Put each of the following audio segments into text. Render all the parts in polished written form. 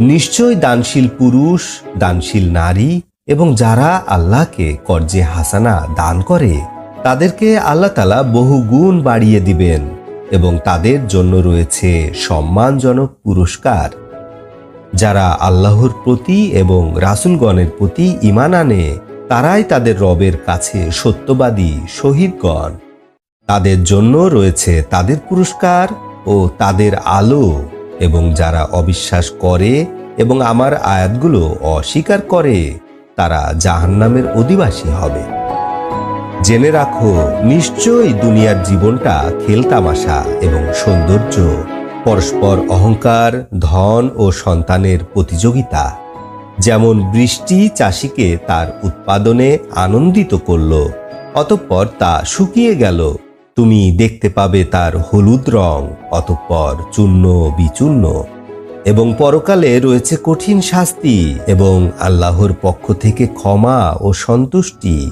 নিশ্চয় দানশীল পুরুষ, দানশীল নারী এবং যারা আল্লাহকে কর্জে হাসানা দান করে তাদেরকে আল্লাহ তাআলা বহু গুণ বাড়িয়ে দিবেন এবং তাদের জন্য রয়েছে সম্মানজনক পুরস্কার। যারা আল্লাহর প্রতি এবং রাসূলগণের প্রতি ঈমান আনে তারাই তাদের রবের কাছে সত্যবাদী শহীদগণ। তাদের জন্য রয়েছে তাদের পুরস্কার ও তাদের আলো, এবং যারা অবিশ্বাস করে এবং আমার আয়াতগুলো অস্বীকার করে তারা জাহান্নামের অধিবাসী হবে। জেনে রাখো, নিশ্চয়ই দুনিয়ার জীবনটা খেলতামাশা এবং সৌন্দর্য, পরস্পর অহংকার, ধন ও সন্তানের প্রতিযোগিতা। যেমন বৃষ্টি চাষিকে তার উৎপাদনে আনন্দিত করল, অতঃপর তা শুকিয়ে গেল, তুমি দেখতে পাবে তার হলুদ রং, অতঃপর চূর্ণ বিচূর্ণ। এবং পরকালে রয়েছে কঠিন শাস্তি এবং আল্লাহর পক্ষ থেকে ক্ষমা ও সন্তুষ্টি।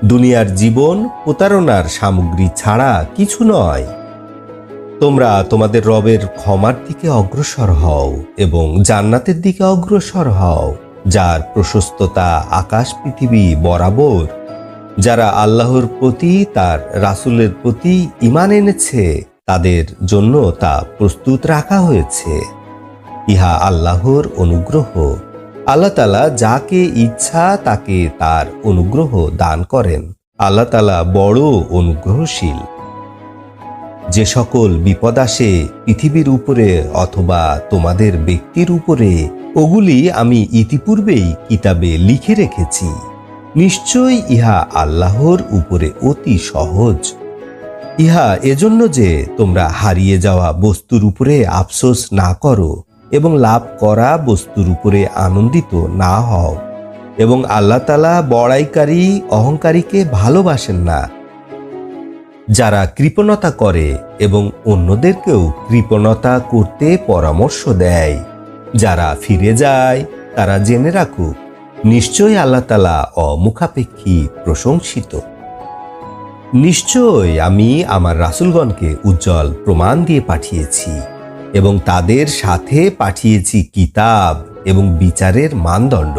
দুনিয়ার জীবন প্রতারণার সামগ্রী ছাড়া কিছু নয়। তোমরা তোমাদের রবের ক্ষমার দিকে অগ্রসর হও এবং জান্নাতের দিকে অগ্রসর হও, যার প্রশস্ততা আকাশ পৃথিবী বরাবর। যারা আল্লাহর প্রতি, তার রাসূলের প্রতি ঈমান এনেছে তাদের জন্য তা প্রস্তুত রাখা হয়েছে। ইহা আল্লাহর অনুগ্রহ। আল্লাহ তাআলা যাকে ইচ্ছা তাকে তার অনুগ্রহ দান করেন। আল্লাহ তাআলা বড় অনুগ্রহশীল। যে সকল বিপদ আসে পৃথিবীর উপরে অথবা তোমাদের ব্যক্তির উপরে, ওগুলি আমি ইতিপূর্বেই কিতাবে লিখে রেখেছি। নিশ্চয় ইহা আল্লাহর উপরে অতি সহজ। ইহা এজন্য যে তোমরা হারিয়ে যাওয়া বস্তুর উপরে আফসোস না করো এবং লাভ করা বস্তুর উপরে আনন্দিত না হও, এবং আল্লাহ তাআলা বড়াইকারী অহংকারীকে ভালোবাসেন না। যারা কৃপণতা করে এবং অন্যদেরকেও কৃপণতা করতে পরামর্শ দেয়, যারা ফিরে যায় তারা জেনে রাখুক, নিশ্চয় আল্লাহ তাআলা অমুখাপেক্ষী প্রশংসিত। নিশ্চয় আমি আমার রাসূলগণকে উজ্জ্বল প্রমাণ দিয়ে পাঠিয়েছি এবং তাদের সাথে পাঠিয়েছি কিতাব এবং বিচারের মানদণ্ড,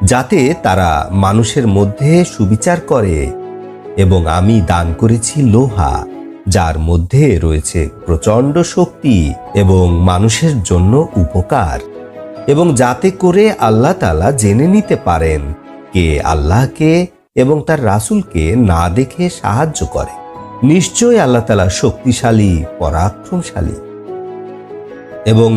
যাতে তারা মানুষের মধ্যে সুবিচার করে। এবং আমি দান করেছি লোহা, যার মধ্যে রয়েছে প্রচণ্ড শক্তি এবং মানুষের জন্য উপকার, এবং যাতে করে আল্লাহ তাআলা জেনে নিতে পারেন কে আল্লাহকে এবং তার রাসূলকে না দেখে সাহায্য করে। নিশ্চয় আল্লাহ তাআলা শক্তিশালী, পরাক্রমশালী। এবং